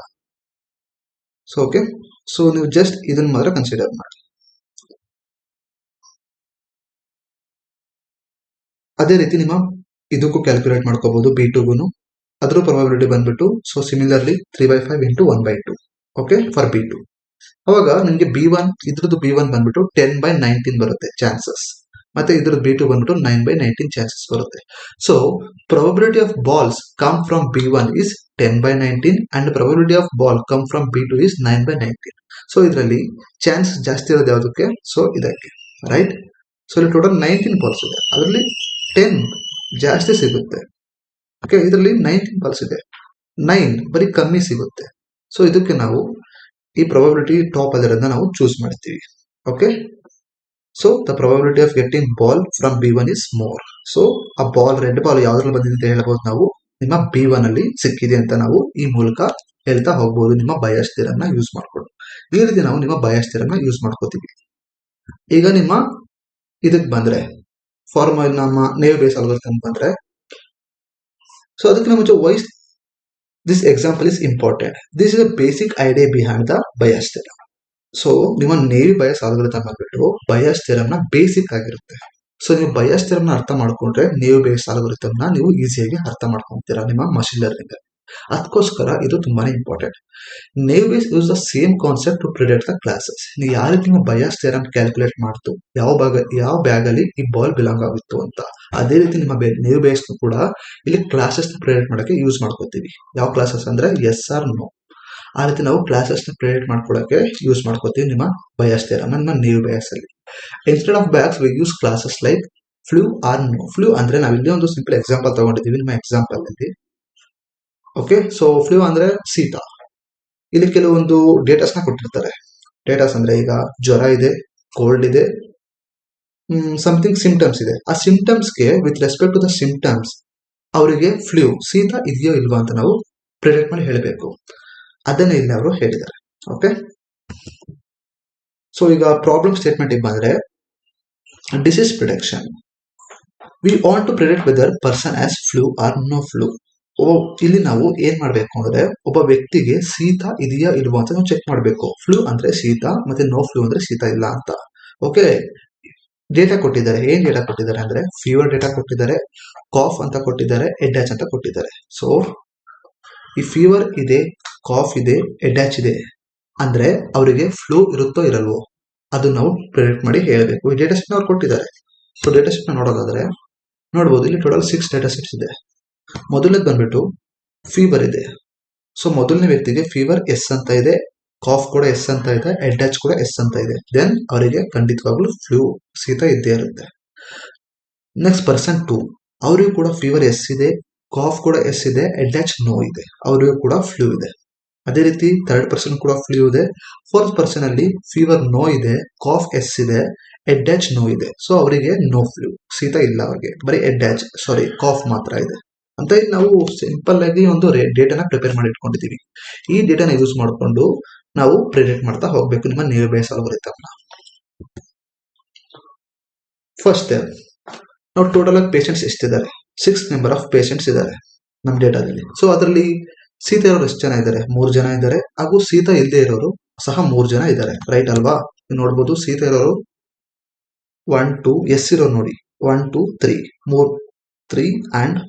ಸೊ ಓಕೆ, ಸೊ ನೀವು ಜಸ್ಟ್ ಇದನ್ನ ಮಾತ್ರ ಕನ್ಸಿಡರ್ ಮಾಡಿ. ಅದೇ ರೀತಿ ನಿಮ್ಮ ಇದಕ್ಕೂ ಕ್ಯಾಲ್ಕುಲೇಟ್ ಮಾಡ್ಕೋಬಹುದು, B2ಗೂ. ಅದ್ರ ಪ್ರೊಬಬಿಲಿಟಿ ಬಂದ್ಬಿಟ್ಟು so similarly 3/5 into 1/2. Okay, for B2. ಅವಾಗ ನಿಮಗೆ ಇದ್ರದ್ದು B1 ಬಂದ್ಬಿಟ್ಟು 10/19 ಬರುತ್ತೆ ಚಾನ್ಸಸ್, ಮತ್ತೆ ಇದ್ರದ್ದು B2 ಬಂದ್ಬಿಟ್ಟು 9/19 ಚಾನ್ಸಸ್ ಬರುತ್ತೆ. So probability of balls come from B1 is 10/19 and probability of ball come from B2 is 9/19. So ಇದರಲ್ಲಿ ಚಾನ್ಸ್ ಜಾಸ್ತಿ ಇರೋದು ಯಾವುದಕ್ಕೆ? ಸೊ ಇದಕ್ಕೆ, ರೈಟ್. ಸೊ ಇಲ್ಲಿ ಟೋಟಲ್ 19 ಬಾಲ್ಸ್ ಇದೆ, ಅದರಲ್ಲಿ 10 ಜಾಸ್ತಿ ಸಿಗುತ್ತೆ. ಓಕೆ, ಇದರಲ್ಲಿ 19 ಬಾಲ್ಸ್ ಇದೆ, 9 ಬರೀ ಕಮ್ಮಿ ಸಿಗುತ್ತೆ. ಸೊ ಇದಕ್ಕೆ ನಾವು ಈ ಪ್ರೊಬಬಿಲಿಟಿ ಟಾಪ್ ಅದರಿಂದ ನಾವು ಚೂಸ್ ಮಾಡ್ತೀವಿ. Okay, so the probability of getting ball from B1 is more. So ಆ ಬಾಲ್, ರೆಡ್ ಬಾಲ್ ಯಾವ್ದ್ರಲ್ಲಿ ಬಂದಿದೆ ಅಂತ ಹೇಳ್ಬೋದು ನಾವು, ನಿಮ್ಮ B1 ಅಲ್ಲಿ ಸಿಕ್ಕಿದೆ ಅಂತ ನಾವು ಈ ಮೂಲಕ ಹೇಳ್ತಾ ಹೋಗ್ಬೋದು, ನಿಮ್ಮ ಬಯಾಸ್ ಥಿಯರಮ್ ಯೂಸ್ ಮಾಡ್ಕೊಂಡು. ಈ ರೀತಿ ನಾವು ನಿಮ್ಮ ಬಯಾಸ್ ಥಿಯರಮ್ ಯೂಸ್ ಮಾಡ್ಕೋತೀವಿ. ಈಗ ನಿಮ್ಮ ಇದಕ್ಕೆ ಬಂದ್ರೆ ಫಾರ್ಮುಲಾ, ನಮ್ಮ ನೇವ್ ಬೇಸ್ ಅಲ್ಗೊರಿಥಮ್ ಬಂದ್ರೆ, ಸೊ ಅದಕ್ಕೆ ಮುಂಚೆ why's this example is important. This is a basic idea behind the Bayes theorem. So ನಿಮ್ಮ ನೇವಿ ಬಯಾಸ್ ಅಲ್ಗೊರಿಥಮ್ ಆಗ್ಬಿಟ್ಟು ಬಯಾಸ್ ಥಿಯರಮ್ ನ ಬೇಸಿಕ್ ಆಗಿರುತ್ತೆ. ಸೊ ನೀವು ಬಯಾಸ್ ಥಿಯರಮ್ ನ ಅರ್ಥ ಮಾಡ್ಕೊಂಡ್ರೆ ನೇವಿ ಬೇಸ್ ಅಲ್ಗೊರಿಥಮ್ ನ ನೀವು ಈಸಿಯಾಗಿ ಅರ್ಥ ಮಾಡ್ಕೊಂತೀರಾ ನಿಮ್ಮ ಮಷಿನ್ ಲರ್ನಿಂಗ್. ಅದಕ್ಕೋಸ್ಕರ ಇದು ತುಂಬಾನೇ important. Naive Bayes use the same concept to predict the classes. ನೀವು ಯಾವ ರೀತಿ ನಿಮ್ಮ ಬಯಾಸ್ ಥಿಯರಮ್ ಕ್ಯಾಲ್ಕುಲೇಟ್ ಮಾಡ್ತು, ಯಾವ ಬ್ಯಾಗ್ ಅಲ್ಲಿ ಈ ಬಾಲ್ ಬಿಲಾಂಗ್ ಆಗುತ್ತು ಅಂತ, ಅದೇ ರೀತಿ ನಿಮ್ಮ ನೇವ್ ಬೇಸ್ ಕೂಡ ಇಲ್ಲಿ ಕ್ಲಾಸಸ್ ನ ಪ್ರಿಡಿಕ್ಟ್ ಮಾಡಕ್ಕೆ ಯೂಸ್ ಮಾಡ್ಕೋತೀವಿ. ಯಾವ ಕ್ಲಾಸಸ್ ಅಂದ್ರೆ ಎಸ್ ಆರ್ ನೋ, ಆ ರೀತಿ ನಾವು ಕ್ಲಾಸಸ್ ನ ಪ್ರಿಡಿಕ್ಟ್ ಮಾಡ್ಕೊಳ್ಳೋಕೆ ಯೂಸ್ ಮಾಡ್ಕೋತೀವಿ ನಿಮ್ಮ ಬಯಾಸ್ ಥಿಯರಮ್, ನಿಮ್ಮ ನೇವ್ ಬಯಾಸ್ ಅಲ್ಲಿ. Instead of bags we use classes like flu or no. Flu ಅಂದ್ರೆ ನಾವು ಇಲ್ಲಿ ಒಂದು ಸಿಂಪಲ್ ಎಕ್ಸಾಂಪಲ್ ತಗೊಂಡಿದ್ದೀವಿ ನಿಮ್ಮ ಎಕ್ಸಾಂಪಲ್ ಅಲ್ಲಿ. ಓಕೆ, ಸೊ ಫ್ಲೂ ಅಂದ್ರೆ ಶೀತ. ಇಲ್ಲಿ ಕೆಲವೊಂದು ಡೇಟಾಸ್ ನ ಕೊಟ್ಟಿರ್ತಾರೆ. ಡೇಟಾಸ್ ಅಂದ್ರೆ ಈಗ ಜ್ವರ ಇದೆ, ಕೋಲ್ಡ್ ಇದೆ, ಸಮಥಿಂಗ್ ಸಿಂಪ್ಟಮ್ಸ್ ಇದೆ. ಆ ಸಿಂಪ್ಟಮ್ಸ್ಗೆ with respect to the symptoms ಅವರಿಗೆ ಫ್ಲೂ, ಶೀತ ಇದೆಯೋ ಇಲ್ವಾ ಅಂತ ನಾವು ಪ್ರಿಡಿಕ್ಟ್ ಮಾಡಿ ಹೇಳಬೇಕು. ಅದನ್ನೇ ಇಲ್ಲಿ ಅವರು ಹೇಳಿದ್ದಾರೆ. ಓಕೆ, ಸೊ ಈಗ ಪ್ರಾಬ್ಲಮ್ ಸ್ಟೇಟ್ಮೆಂಟ್ ಬಂದ್ರೆ, disease prediction, we want to predict whether person has flu or no flu. ಇಲ್ಲಿ ನಾವು ಏನ್ ಮಾಡ್ಬೇಕು ಅಂದ್ರೆ, ಒಬ್ಬ ವ್ಯಕ್ತಿಗೆ ಶೀತ ಇದೆಯಾ ಇಲ್ವಾ ಅಂತ ನಾವು ಚೆಕ್ ಮಾಡ್ಬೇಕು. ಫ್ಲೂ ಅಂದ್ರೆ ಶೀತ, ಮತ್ತೆ ನೋ ಫ್ಲೂ ಅಂದ್ರೆ ಶೀತ ಇಲ್ಲ ಅಂತ. ಓಕೆ, ಡೇಟಾ ಕೊಟ್ಟಿದ್ದಾರೆ. ಏನ್ ಡೇಟಾ ಕೊಟ್ಟಿದ್ದಾರೆ ಅಂದ್ರೆ, ಫೀವರ್ ಡೇಟಾ ಕೊಟ್ಟಿದ್ದಾರೆ, ಕಾಫ್ ಅಂತ ಕೊಟ್ಟಿದ್ದಾರೆ, ಹೆಡ್ಯಾಚ್ ಅಂತ ಕೊಟ್ಟಿದ್ದಾರೆ. ಸೊ ಈ ಫೀವರ್ ಇದೆ, ಕಾಫ್ ಇದೆ, ಹೆಡ್ಯಾಚ್ ಇದೆ ಅಂದ್ರೆ ಅವರಿಗೆ ಫ್ಲೂ ಇರುತ್ತೋ ಇರಲ್ವೋ ಅದು ನಾವು ಪ್ರಿಡಿಕ್ಟ್ ಮಾಡಿ ಹೇಳಬೇಕು. ಈ ಡೇಟಾ ಸೆಟ್ ಅವ್ರು ಕೊಟ್ಟಿದ್ದಾರೆ. ಸೊ ಡೇಟಾ ಸೆಟ್ ನೋಡೋದಾದ್ರೆ ನೋಡಬಹುದು, ಇಲ್ಲಿ ಟೋಟಲ್ 6 ಡೇಟಾ ಸೆಟ್ಸ್ ಇದೆ. ಮೊದಲನೇದು ಬಂದ್ಬಿಟ್ಟು ಫೀವರ್ ಇದೆ. ಸೊ ಮೊದಲನೇ ವ್ಯಕ್ತಿಗೆ ಫೀವರ್ ಎಸ್ ಅಂತ ಇದೆ, ಕಾಫ್ ಕೂಡ ಎಸ್ ಅಂತ ಇದೆ, ಹೆಡ್ಯಾಚ್ ಕೂಡ ಎಸ್ ಅಂತ ಇದೆ. ದೆನ್ ಅವರಿಗೆ ಖಂಡಿತವಾಗ್ಲೂ ಫ್ಲೂ, ಶೀತ ಇದ್ದೇ ಇರುತ್ತೆ. ನೆಕ್ಸ್ಟ್ ಪರ್ಸನ್ 2, ಅವರಿಗೂ ಕೂಡ ಫೀವರ್ ಎಸ್ ಇದೆ, ಕಾಫ್ ಕೂಡ ಎಸ್ ಇದೆ, ಹೆಡ್ಯಾಚ್ ನೋ ಇದೆ, ಅವರಿಗೂ ಕೂಡ ಫ್ಲೂ ಇದೆ. ಅದೇ ರೀತಿ ಥರ್ಡ್ ಪರ್ಸನ್ ಕೂಡ ಫ್ಲೂ ಇದೆ. ಫೋರ್ತ್ ಪರ್ಸನ್ ಅಲ್ಲಿ ಫೀವರ್ ನೋ ಇದೆ, ಕಾಫ್ ಎಸ್ ಇದೆ, ಹೆಡ್ಯಾಚ್ ನೋ ಇದೆ. ಸೊ ಅವರಿಗೆ ನೋ ಫ್ಲೂ, ಶೀತ ಇಲ್ಲ, ಅವರಿಗೆ ಬರೀ ಹೆಡ್ಯಾಚ್ ಕಾಫ್ ಮಾತ್ರ ಇದೆ ಅಂತ. ಇಲ್ಲಿ ನಾವು ಸಿಂಪಲ್ ಆಗಿ ಒಂದು ಡೇಟಾನ ಪ್ರಿಪೇರ್ ಮಾಡಿ ಇಟ್ಕೊಂಡಿದೀವಿ. ಈ ಡೇಟಾನ ಯೂಸ್ ಮಾಡಿಕೊಂಡು ನಾವು ಪ್ರಿಡಿಕ್ಟ್ ಮಾಡ್ತಾ ಹೋಗ್ಬೇಕು ನಿಮ್ಮ ನೇವ್ ಬೇಸ್ ಅಲ್ಗೊರಿಥಮ್ ನ. ಫಸ್ಟ್ ನಾವು ಟೋಟಲ್ ಆಗಿ ಪೇಷಂಟ್ಸ್ ಎಷ್ಟಿದ್ದಾರೆ, 6 ನಂಬರ್ ಆಫ್ ಪೇಷಂಟ್ಸ್ ಇದ್ದಾರೆ ನಮ್ಮ ಡೇಟಾದಲ್ಲಿ. ಸೊ ಅದರಲ್ಲಿ ಶೀತ ಇರೋರು ಎಷ್ಟು ಜನ ಇದ್ದಾರೆ, 3 ಜನ ಇದ್ದಾರೆ. ಹಾಗೂ ಶೀತ ಇಲ್ಲದೆ ಇರೋರು ಸಹ 3 ಜನ ಇದ್ದಾರೆ. ರೈಟ್ ಅಲ್ವಾ? ನೋಡ್ಬೋದು, ಶೀತ ಇರೋರು 1 2, ಎಸ್ ಇರೋರು ನೋಡಿ 1 2 3, 3 ಅಂಡ್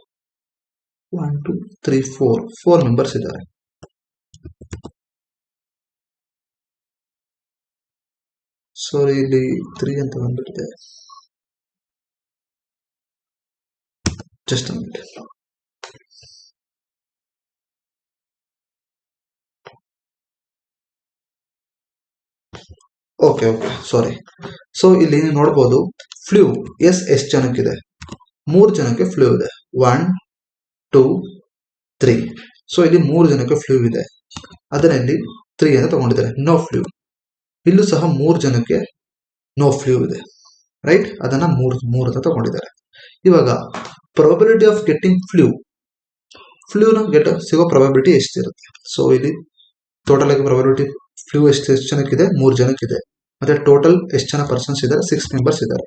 1 2 3 4 ಮೆಂಬರ್ಸ್ ಇದ್ದಾರೆ. ಸೊ ಇಲ್ಲಿ 3 ಅಂತ ಬಂದ್ಬಿಟ್ಟಿದೆ. Just a minute. Okay, sorry. So ಇಲ್ಲಿ ನೋಡಬಹುದು, ಫ್ಲೂ ಎಷ್ಟು ಜನಕ್ಕಿದೆ, 3 ಜನಕ್ಕೆ ಫ್ಲೂ ಇದೆ. 1 2 3. ಸೊ ಇಲ್ಲಿ 3 ಜನಕ್ಕೆ ಫ್ಲೂ ಇದೆ, ಅದನ್ನ ಇಲ್ಲಿ 3 ಅಂತ ತಗೊಂಡಿದ್ದಾರೆ. ನೋ ಫ್ಲೂ, ಇಲ್ಲೂ ಸಹ 3 ಜನಕ್ಕೆ ನೋ ಫ್ಲೂ ಇದೆ. ರೈಟ್, ಅದನ್ನ 3 ಅಂತ ತಗೊಂಡಿದ್ದಾರೆ. ಇವಾಗ ಪ್ರೊಬಬಿಲಿಟಿ ಆಫ್ ಗೆಟ್ಟಿಂಗ್ ಫ್ಲೂನ ಸಿಗೋ ಪ್ರೊಬಬಿಲಿಟಿ ಎಷ್ಟಿರುತ್ತೆ? ಸೊ ಇಲ್ಲಿ ಟೋಟಲ್ ಆಗಿ ಪ್ರೊಬಬಿಲಿಟಿ ಫ್ಲೂ ಎಷ್ಟು ಜನಕ್ಕಿದೆ, 3 ಜನಕ್ಕಿದೆ. ಮತ್ತೆ ಟೋಟಲ್ ಎಷ್ಟು ಜನ ಪರ್ಸನ್ಸ್ ಇದ್ದಾರೆ, 6 ಮೆಂಬರ್ಸ್ ಇದ್ದಾರೆ.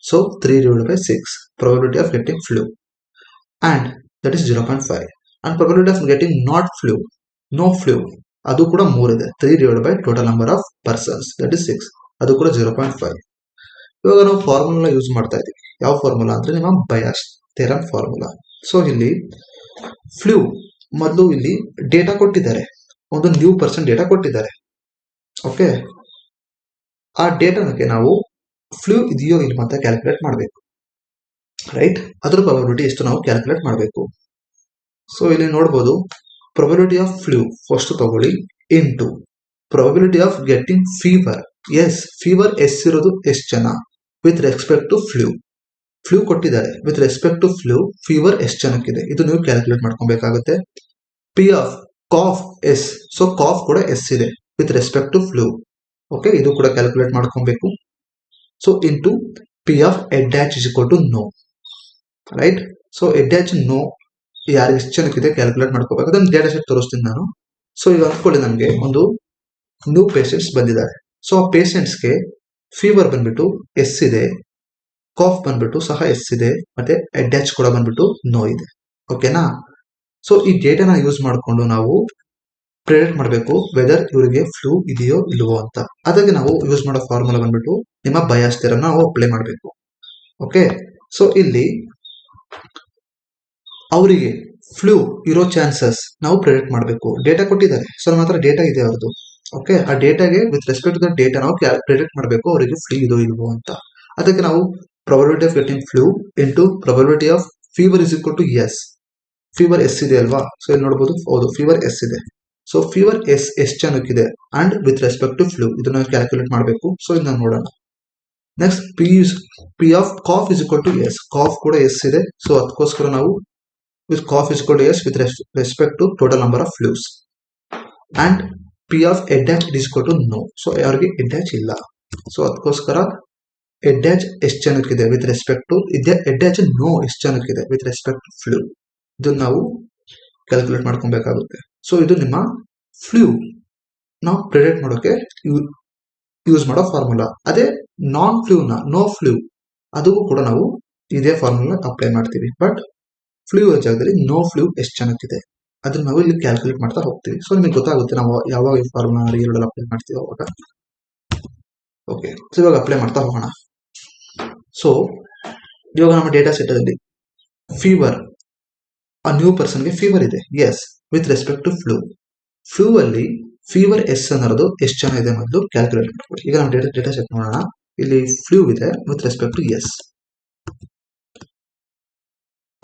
So 3/6 probability of getting flu, and that is 0.5. And probability of getting not flu, no flu, ಅದು ಕೂಡ 3 ಇದೆ. 3 total number of persons, that is 6, ಅದು ಕೂಡ 0.5. ಇವಾಗ ನಾವು ಫಾರ್ಮುಲಾ ಯೂಸ್ ಮಾಡ್ತಾ ಇದೀವಿ. ಯಾವ ಫಾರ್ಮುಲಾ ಅಂದ್ರೆ ನಿಮ್ಮ ಬಯಾಸ್ ಥಿಯರಮ್ ಫಾರ್ಮುಲಾ. ಸೊ ಇಲ್ಲಿ ಫ್ಲೂ ಮೊದಲು ಇಲ್ಲಿ ಡೇಟಾ ಕೊಟ್ಟಿದ್ದಾರೆ, ಒಂದು ನ್ಯೂ ಪರ್ಸನ್ ಡೇಟಾ ಕೊಟ್ಟಿದ್ದಾರೆ. ಓಕೆ, ಆ ಡೇಟಾಕ್ಕೆ ನಾವು ಫ್ಲೂ ಇದೆಯೋ ಇಲ್ವಾ ಅಂತ ಕ್ಯಾಲ್ಕುಲೇಟ್ ಮಾಡಬೇಕು. ರೈಟ್, ಅದ್ರ ಪ್ರೊಬಬಿಲಿಟಿ ಎಷ್ಟು ನಾವು ಕ್ಯಾಲ್ಕುಲೇಟ್ ಮಾಡಬೇಕು. ಸೊ ಇಲ್ಲಿ ನೋಡಬಹುದು, ಪ್ರೊಬಬಿಲಿಟಿ ಆಫ್ ಫ್ಲೂ ಫಸ್ಟ್ ತಗೊಳ್ಳಿ into probability of getting fever. Fever yes ಇರೋದು ಎಷ್ಟು ಜನ with respect to flu. Flu ಕೊಟ್ಟಿದ್ದಾರೆ, with respect to flu fever ಎಷ್ಟು ಜನಕ್ಕಿದೆ ಇದು ನೀವು ಕ್ಯಾಲ್ಕುಲೇಟ್ ಮಾಡ್ಕೊಬೇಕಾಗುತ್ತೆ. P of cough yes, so cough ಕೂಡ ಎಸ್ ಇದೆ with respect to flu. Okay, ಇದು ಕೂಡ ಕ್ಯಾಲ್ಕುಲೇಟ್ ಮಾಡ್ಕೊಬೇಕು. So into P of headache is equal to no, right. So headache no ಯಾರಿಗೆ ಎಷ್ಟು ಜನಕ್ಕಿದೆ ಕ್ಯಾಲ್ಕುಲೇಟ್ ಮಾಡ್ಕೋಬೇಕು. ಅದನ್ನ ಡೇಟಾ ಸೆಟ್ ತೋರಿಸ್ತೀನಿ ನಾನು. ಸೊ ಈಗ ಅಂದ್ಕೊಳ್ಳಿ, ನಮಗೆ ಒಂದು ನ್ಯೂ ಪೇಷಂಟ್ಸ್ ಬಂದಿದ್ದಾರೆ. ಸೊ ಆ ಪೇಷಂಟ್ಸ್ಗೆ ಫೀವರ್ ಬಂದ್ಬಿಟ್ಟು ಎಸ್ ಇದೆ, ಕಾಫ್ ಬಂದ್ಬಿಟ್ಟು ಸಹ ಎಸ್ ಇದೆ, ಮತ್ತೆ ಎಡ್ ಡ್ಯಾಚ್ ಕೂಡ ಬಂದ್ಬಿಟ್ಟು ನೋ ಇದೆ. ಓಕೆನಾ. ಸೊ ಈ ಡೇಟಾನ ಯೂಸ್ ಮಾಡಿಕೊಂಡು ನಾವು ಪ್ರೆಡಿಕ್ಟ್ ಮಾಡಬೇಕು ವೆದರ್ ಇವರಿಗೆ ಫ್ಲೂ ಇದೆಯೋ ಇಲ್ವೋ ಅಂತ. ಅದಕ್ಕೆ ನಾವು ಯೂಸ್ ಮಾಡೋ ಫಾರ್ಮುಲಾ ಬಂದ್ಬಿಟ್ಟು ನಿಮ್ಮ ಬಯಾಸ್ ಥಿಯರಮ್ ನಾವು ಅಪ್ಲೈ ಮಾಡಬೇಕು. ಓಕೆ, ಸೊ ಇಲ್ಲಿ ಅವರಿಗೆ ಫ್ಲೂ ಇರೋ ಚಾನ್ಸಸ್ ನಾವು ಪ್ರೆಡಿಕ್ಟ್ ಮಾಡಬೇಕು. ಡೇಟಾ ಕೊಟ್ಟಿದ್ದಾರೆ, ಸೊ ನಮ್ಮ ಹತ್ರ ಡೇಟಾ ಇದೆ ಅವ್ರದ್ದು. ಓಕೆ, ಆ ಡೇಟಾಗೆ with respect to the data ನಾವು ಪ್ರೆಡಿಕ್ಟ್ ಮಾಡಬೇಕು ಅವರಿಗೆ ಫ್ಲೂ ಇದೋ ಇಲ್ವೋ ಅಂತ. ಅದಕ್ಕೆ ನಾವು probability of getting flu into probability of fever is equal to yes. Fever yes ಇದೆ ಅಲ್ವಾ, ಸೊ ಇಲ್ಲಿ ನೋಡಬಹುದು, ಹೌದು ಫೀವರ್ ಎಸ್ ಇದೆ. ಸೊ ಫೀವರ್ ಎಸ್ ಎಷ್ಟು ಜನಕ್ಕಿದೆ and with respect to flu ಇದನ್ನ ಕ್ಯಾಲ್ಕುಲೇಟ್ ಮಾಡಬೇಕು. ಸೊ ಇದನ್ನ ನೋಡೋಣ. Next P of cough is equal to yes, cough ಕೂಡ ಎಸ್ ಇದೆ. ಸೊ ಅದಕ್ಕೋಸ್ಕರ ನಾವು with cough is equal to s with respect to total number of flus, and p of head dash is equal to no. So ಅವರಿಗೆ head dash ಇಲ್ಲ, so ಅದಕ್ಕೋಸ್ಕರ head dash ಎಷ್ಟು ಜನಕ್ಕಿದೆ with respect to head dash no ಎಷ್ಟು ಜನಕ್ಕಿದೆ with respect to flu, ಇದನ್ನ ನಾವು calculate ಮಾಡ್ಕೊಬೇಕಾಗುತ್ತೆ. So ಇದು ನಿಮ್ಮ ಫ್ಲೂ ನಾವು ಪ್ರೆಡಿಕ್ಟ್ ಮಾಡೋಕೆ ಯೂಸ್ ಮಾಡೋ ಫಾರ್ಮುಲಾ. ಅದೇ ನಾನ್ ಫ್ಲೂನ ನೋ ಫ್ಲೂ ಅದಕ್ಕೂ ಕೂಡ ನಾವು ಇದೇ ಫಾರ್ಮುಲಾ ಅಪ್ಲೈ ಮಾಡ್ತೀವಿ. ಬಟ್ ಫ್ಲೂ ಜಾಗದಲ್ಲಿ ನೋ ಫ್ಲೂ ಎಷ್ಟು ಜನಕ್ಕಿದೆ ಅದನ್ನ ನಾವು ಇಲ್ಲಿ ಕ್ಯಾಲ್ಕುಲೇಟ್ ಮಾಡ್ತಾ ಹೋಗ್ತೀವಿ. ಸೊ ನಿಮಗೆ ಗೊತ್ತಾಗುತ್ತೆ ನಾವು ಯಾವಾಗ ಈ ಫಾರ್ಮುಲಾ ರಿಯಲ್ ಅಪ್ಲೈ ಮಾಡ್ತೀವಿ ಅವಾಗ. ಓಕೆ, ಸೊ ಇವಾಗ ಅಪ್ಲೈ ಮಾಡ್ತಾ ಹೋಗೋಣ. ಸೊ ಇವಾಗ ನಮ್ಮ ಡೇಟಾ ಸೆಟ್ ಅಲ್ಲಿ ಫೀವರ್, ಆ ನ್ಯೂ ಪರ್ಸನ್ಗೆ ಫೀವರ್ ಇದೆ yes with respect to flu. Flu ಅಲ್ಲಿ ಫೀವರ್ ಎಸ್ ಅನ್ನೋದು ಎಷ್ಟು ಜನ ಇದೆ ಮೊದಲು ಕ್ಯಾಲ್ಕುಲೇಟ್ ಮಾಡ್ಕೊಳ್ಳಿ. ಈಗ ನಮ್ಮ ಡೇಟಾ ಸೆಟ್ ನೋಡೋಣ. ಇಲ್ಲಿ ಫ್ಲೂ ಇದೆ with respect to yes.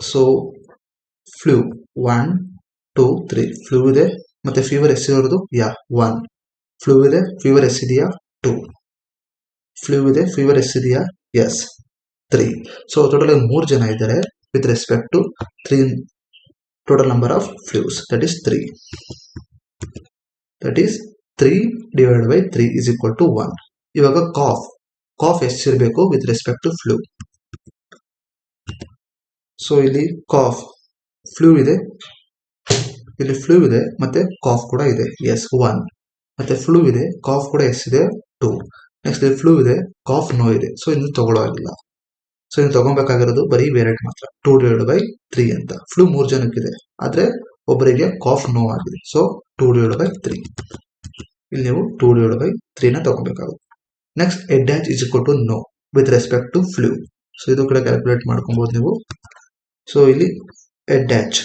So flu 1 2 3 flu ಇದೆ, ಮತ್ತೆ ಫೀವರ್ ಎಸ್ ಇರೋದು 1. ಫ್ಲೂ ಇದೆ, ಫೀವರ್ ಎಸ್ ಇದೆಯಾ 2. ಫ್ಲೂ ಇದೆ, ಫೀವರ್ ಎಸ್ ಇದೆಯಾ ಎಸ್ 3. ಸೊ ಟೋಟಲ್ 3 ಜನ ಇದ್ದಾರೆ with respect to 3 total number of ಫ್ಲೂಸ್, that is 3. That is 3 divide by 3 is equal to 1. ಇವಾಗ ಕಾಫ್ ಎಷ್ಟಿರಬೇಕು with respect to flu. So ಇಲ್ಲಿ ಕಾಫ್ ಫ್ಲೂ ಇದೆ, ಇಲ್ಲಿ ಫ್ಲೂ ಇದೆ ಮತ್ತೆ ಕಾಫ್ ಕೂಡ ಇದೆ ಎಸ್ 1. ಮತ್ತೆ ಫ್ಲೂ ಇದೆ, ಕಾಫ್ ಕೂಡ ಎಸ್ ಇದೆ 2. ನೆಕ್ಸ್ಟ್ ಇಲ್ಲಿ ಫ್ಲೂ ಇದೆ, ಕಾಫ್ ನೋ ಇದೆ. ಸೊ ಇನ್ನು ತಗೊಳ್ಳೋಗಿಲ್ಲ. ಸೊ ಇನ್ನು ತಗೊಬೇಕಾಗಿರೋದು ಬರೀ ವೇರಿಯಂಟ್ ಮಾತ್ರ 2 ಡಿವೈಡ್ ಬೈ 3 ಅಂತ. ಫ್ಲೂ 3 ಜನಕ್ಕಿದೆ, ಆದ್ರೆ ಒಬ್ಬರಿಗೆ ಕಾಫ್ ನೋ ಆಗಿದೆ. So 2 divide by 3. ಇಲ್ಲಿ ನೀವು 2 ಡಿವೈಡ್ ಬೈ 3 ನ ತಗೊಬೇಕಾಗುತ್ತೆ. Next headache is equal to no with respect to flu. So ಇದು ಕೂಡ ಕ್ಯಾಲ್ಕುಲೇಟ್ ಮಾಡ್ಕೊಬಹುದು ನೀವು. ಸೊ ಇಲ್ಲಿ ಹೆಡ್ ಡ್ಯಾಚ್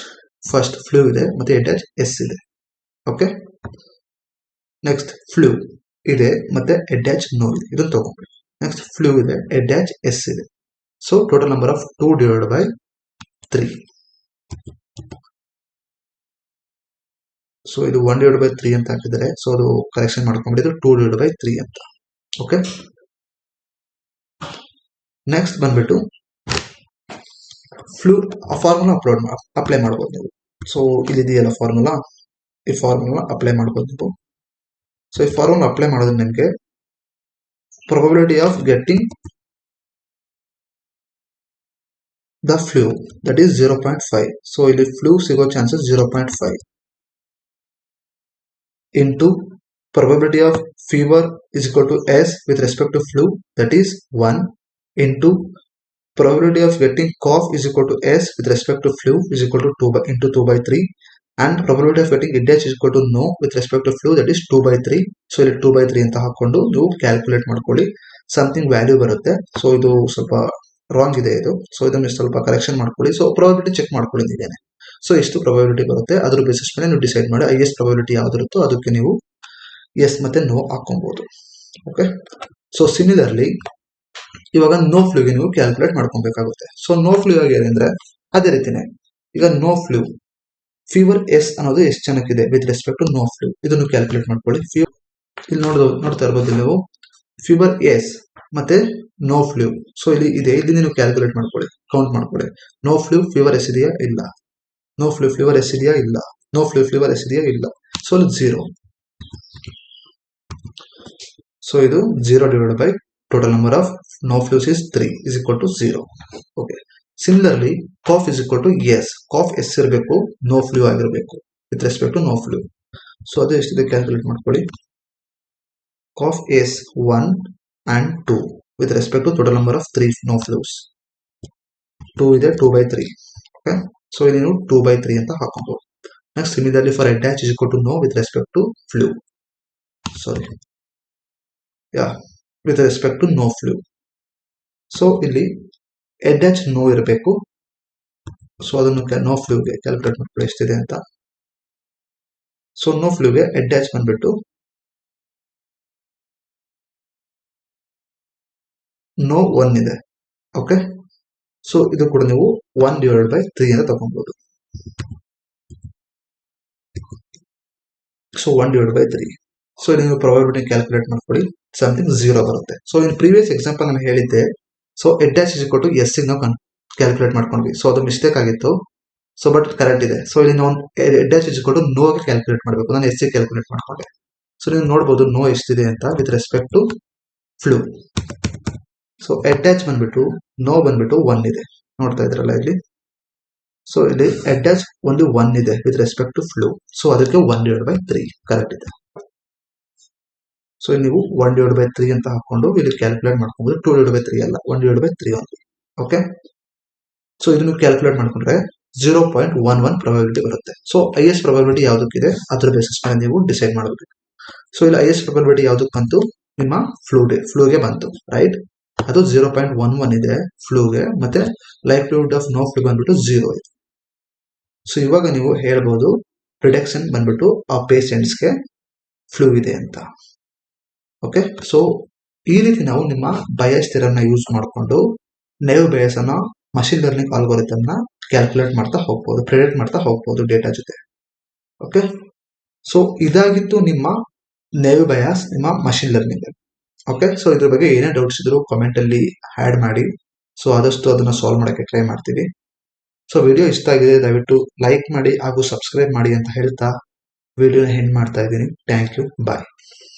ಫಸ್ಟ್ ಫ್ಲೂ ಇದೆ ಮತ್ತೆ ಹೆಡ್ ಡ್ಯಾಚ್ ಎಸ್ ಇದೆ. ಓಕೆ, ನೆಕ್ಸ್ಟ್ ಫ್ಲೂ ಇದೆ ಮತ್ತೆ ಹೆಡ್ ಡ್ಯಾಚ್ ನೋ ಇದೆ, ಇದನ್ನು ತಗೊಂಡ್ಬಿಡಿ. ನೆಕ್ಸ್ಟ್ ಫ್ಲೂ ಇದೆ, ಹೆಡ್ ಡ್ಯಾಚ್ ಎಸ್ ಇದೆ. So total number of 2 divide by 3. So ಇದು 1 ಡಿವೈಡ್ ಬೈ 3 ಅಂತ ಹಾಕಿದರೆ, ಸೊ ಅದು ಕರೆಕ್ಷನ್ ಮಾಡ್ಕೊಂಡ್ಬಿಟ್ಟಿದ್ದು 2 ಡಿವೈಡ್ ಬೈ 3 ಅಂತ. ಓಕೆ, ನೆಕ್ಸ್ಟ್ ಬಂದ್ಬಿಟ್ಟು ಫ್ಲೂ ಫಾರ್ಮುಲಾ ಅಪ್ಲೈ ಮಾಡ್ಬೋದು ನೀವು. ಸೊ ಇಲ್ಲಿದೆಯಲ್ಲ ಫಾರ್ಮುಲಾ, ಈ ಫಾರ್ಮುಲಾ ಅಪ್ಲೈ ಮಾಡ್ಬೋದು ನೀವು. ಸೊ ಈ ಫಾರ್ಮುಲಾ ಅಪ್ಲೈ ಮಾಡೋದು ನಿಮಗೆ probability of getting the flu that is 0.5. So ಇಲ್ಲಿ ಫ್ಲೂ ಸಿಗೋ chances 0.5 into probability of fever is equal to yes with respect to flu that is 1 into probability of getting cough is equal to s with respect to flu is equal to 2 into 2 by 3, and probability of getting head dash is equal to no with respect to flu that is 2 by 3. So ಇಲ್ಲಿ 2 by 3 ಅಂತ ಹಾಕೊಂಡು ನೀವು calculate ಮಾಡ್ಕೊಳ್ಳಿ, something value ಬರುತ್ತೆ. So ಇದು ಸ್ವಲ್ಪ wrong ಇದೆ ಇದು, ಸೊ ಇದನ್ನು ಸ್ವಲ್ಪ ಕರೆಕ್ಷನ್ ಮಾಡ್ಕೊಳ್ಳಿ. ಸೊ ಪ್ರಾಬಬಿಲಿಟಿ ಚೆಕ್ ಮಾಡ್ಕೊಳ್ಳಿ ನೀವೇನೆ. ಸೊ ಎಷ್ಟು ಪ್ರಾಬಬಿಲಿಟಿ ಬರುತ್ತೆ ಅದ್ರ ಬೇಸಿಸ್ ಮೇಲೆ ನೀವು ಡಿಸೈಡ್ ಮಾಡಿ ಹೈಯೆಸ್ಟ್ ಪ್ರಾಬಬಿಲಿಟಿ ಯಾವ್ದಿರುತ್ತೋ ಅದಕ್ಕೆ ನೀವು ಎಸ್ ಮತ್ತೆ ನೋ ಹಾಕೊಬಹುದು. ಓಕೆ, ಸೊ ಸಿಮಿಲರ್ಲಿ ಇವಾಗ ನೋ ಫ್ಲೂಗೆ ನೀವು ಕ್ಯಾಲ್ಕುಲೇಟ್ ಮಾಡ್ಕೊಬೇಕಾಗುತ್ತೆ. ಸೊ ನೋ ಫ್ಲೂ ಆಗಿ ಏನಂದ್ರೆ ಅದೇ ರೀತಿನೇ ಈಗ ನೋ ಫ್ಲೂ ಫೀವರ್ ಎಸ್ ಅನ್ನೋದು ಎಷ್ಟು ಜನಕ್ಕಿದೆ with respect to no flu, ಇದನ್ನು ಕ್ಯಾಲ್ಕುಲೇಟ್ ಮಾಡ್ಕೊಳ್ಳಿ. ಇಲ್ಲಿ ನೋಡ್ತಾ ಇರ್ಬೋದು ನೀವು ಫೀವರ್ ಎಸ್ ಮತ್ತೆ ನೋ ಫ್ಲೂ. ಸೊ ಇಲ್ಲಿ ಇದೆ, ಇಲ್ಲಿ ನೀವು ಕ್ಯಾಲ್ಕುಲೇಟ್ ಮಾಡ್ಕೊಳ್ಳಿ, ಕೌಂಟ್ ಮಾಡ್ಕೊಳ್ಳಿ. ನೋ ಫ್ಲೂ ಫೀವರ್ ಎಷ್ಟಿದೆಯಾ ಇಲ್ಲ, ನೋ ಫ್ಲೂ ಫೀವರ್ ಎಷ್ಟಿದೆಯಾ ಇಲ್ಲ, ನೋ ಫ್ಲೂ ಫೀವರ್ ಎಷ್ಟಿದೆಯಾ ಇಲ್ಲ. ಸೊ ಇಲ್ಲಿ 0. ಸೊ ಇದು 0 divide by total number of no flus is 3 is equal to 0. Okay. Similarly cough is equal to yes. Cough yes ಇರಬೇಕು, no flu ಆಗಿರಬೇಕು with respect to no flu. So ಅದು ಎಷ್ಟಿದೆ calculate ಮಾಡ್ಕೊಳ್ಳಿ. Cough is 1 and 2 with respect to total number of 3 no flues. 2 ಇದೆ, 2/3. Okay. So ಇಲ್ಲಿ ನೀವು 2/3 ಅಂತ ಹಾಕೊಂಡು. Next, similarly for head dash is equal to no with respect to flu. Sorry. Yeah, with respect to no flu. So ಇಲ್ಲಿ head dash no ಇರಬೇಕು. So ಅದನ್ನು no flu ಗೆ calculate ಮಾಡ್ಕೊಳ್ಳಿ ಎಷ್ಟಿದೆ ಅಂತ. ಸೊ no flu ಗೆ head dash ಬಂದ್ಬಿಟ್ಟು no 1 ಇದೆ. ಓಕೆ. ಸೊ ಇದು ಕೂಡ ನೀವು 1 ಡಿವೈಡ್ ಬೈ 3 ಅಂತ ತಗೊಬಹುದು. So 1 divide by 3. ಸೊ ನೀವು ಪ್ರಾಬಬಿಲಿಟಿ ಕ್ಯಾಲ್ಕುಲೇಟ್ ಮಾಡ್ಕೊಳ್ಳಿ, ಸಮಥಿಂಗ್ 0 ಬರುತ್ತೆ. ಸೊ ಇನ್ ಪ್ರೀವಿಯಸ್ ಎಕ್ಸಾಂಪಲ್ ನಾನು ಹೇಳಿದ್ದೆ. So head dash is equal to yes ಗೆ ನಾವು ಕ್ಯಾಲ್ಕುಲೇಟ್ ಮಾಡ್ಕೊಂಡ್ವಿ. ಸೊ ಅದು ಮಿಸ್ಟೇಕ್ ಆಗಿತ್ತು. ಸೊ ಬಟ್ ಕರೆಕ್ಟ್ ಇದೆ. ಸೊ ಇಲ್ಲಿ ನಾವು head dash is equal to no ಗೆ ಕ್ಯಾಲ್ಕುಲೇಟ್ ಮಾಡಬೇಕು. ನಾನು ಎಸ್ ಗೆ ಕ್ಯಾಲ್ಕುಲೇಟ್ ಮಾಡ್ಕೊಂಡೆ. ಸೊ ನೀವು ನೋಡಬಹುದು ನೋ ಎಷ್ಟಿದೆ ಅಂತ with respect to flu. So head dash ಬಂದ್ಬಿಟ್ಟು ನೋ ಬಂದ್ಬಿಟ್ಟು 1 ಇದೆ, ನೋಡ್ತಾ ಇದ್ರಲ್ಲ ಇಲ್ಲಿ. ಸೊ ಇಲ್ಲಿ ಹೆಡ್ ಡ್ಯಾಶ್ ಒಂದು 1 ಇದೆ with respect to flu. So ಅದಕ್ಕೆ 1 ಡಿವೈಡ್ ಬೈ 3 ಕರೆಕ್ಟ್ ಇದೆ. ಸೊ ನೀವು 1 ಡಿವೈಡ್ ಬೈ 3 ಅಂತ ಹಾಕೊಂಡು ಇಲ್ಲಿ ಕ್ಯಾಲ್ಕುಲೇಟ್ ಮಾಡ್ಕೊಂಡು 2 ಡಿವೈಡ್ ಬೈ 3 ಅಲ್ಲ, 1 divide by 3 only. Okay. So ಇದನ್ನು ಕ್ಯಾಲ್ಕುಲೇಟ್ ಮಾಡ್ಕೊಂಡ್ರೆ 0.11 ಪ್ರಾಬಬಿಲಿಟಿ ಬರುತ್ತೆ. ಸೊ ಹೈಯೆಸ್ಟ್ ಪ್ರಾಬಬಿಲಿಟಿ ಯಾವುದಕ್ಕಿದೆ ಅದ್ರ ಬೇಸಿಸ್ ಮೇಲೆ ನೀವು ಡಿಸೈಡ್ ಮಾಡಬೇಕು. ಸೊ ಇಲ್ಲಿ ಹೈಯೆಸ್ಟ್ ಪ್ರಾಬಬಿಲಿಟಿ ಯಾವುದಕ್ಕೆ ಬಂತು, ನಿಮ್ಮ ಫ್ಲೂಗೆ ಬಂತು, ರೈಟ್. ಅದು 0.11 ಇದೆ ಫ್ಲೂಗೆ, ಮತ್ತೆ ಲೈಕ್ಲಿಹುಡ್ ಆಫ್ ನೋ ಫ್ಲೂ ಬಂದ್ಬಿಟ್ಟು 0 ಇದೆ. ಸೊ ಇವಾಗ ನೀವು ಹೇಳ್ಬೋದು ಪ್ರಿಡಿಕ್ಷನ್ ಬಂದ್ಬಿಟ್ಟು ಆ ಪೇಷಂಟ್ಸ್ಗೆ ಫ್ಲೂ ಇದೆ ಅಂತ. ಓಕೆ. ಸೊ ಈ ರೀತಿ ನಾವು ನಿಮ್ಮ ಬಯಾಸ್ ಥಿಯರಮ್ನ ಯೂಸ್ ಮಾಡಿಕೊಂಡು ನೈವ್ ಬಯಾಸ್ ಅನ್ನ ಮಷಿನ್ ಲರ್ನಿಂಗ್ ಆಲ್ಗೋರಿಥಮ್ ನ ಕ್ಯಾಲ್ಕುಲೇಟ್ ಮಾಡ್ತಾ ಹೋಗ್ಬೋದು, ಪ್ರಿಡಿಕ್ಟ್ ಮಾಡ್ತಾ ಹೋಗ್ಬೋದು ಡೇಟಾ ಜೊತೆ. ಓಕೆ. ಸೊ ಇದಾಗಿತ್ತು ನಿಮ್ಮ ನೈವ್ ಬಯಾಸ್ ನಿಮ್ಮ ಮಷಿನ್ ಲರ್ನಿಂಗ್. ಓಕೆ. ಸೊ ಇದ್ರ ಬಗ್ಗೆ ಏನೇ ಡೌಟ್ಸ್ ಇದ್ರು ಕಾಮೆಂಟ್ ಅಲ್ಲಿ ಆಡ್ ಮಾಡಿ. ಸೊ ಆದಷ್ಟು ಅದನ್ನ ಸಾಲ್ವ್ ಮಾಡಕ್ಕೆ ಟ್ರೈ ಮಾಡ್ತೀವಿ. ಸೊ ವಿಡಿಯೋ ಇಷ್ಟ ಆಗಿದೆ ದಯವಿಟ್ಟು ಲೈಕ್ ಮಾಡಿ ಹಾಗೂ ಸಬ್ಸ್ಕ್ರೈಬ್ ಮಾಡಿ ಅಂತ ಹೇಳ್ತಾ ವಿಡಿಯೋನ ಎಂಡ್ ಮಾಡ್ತಾ ಇದ್ದೀನಿ. Thank you, bye.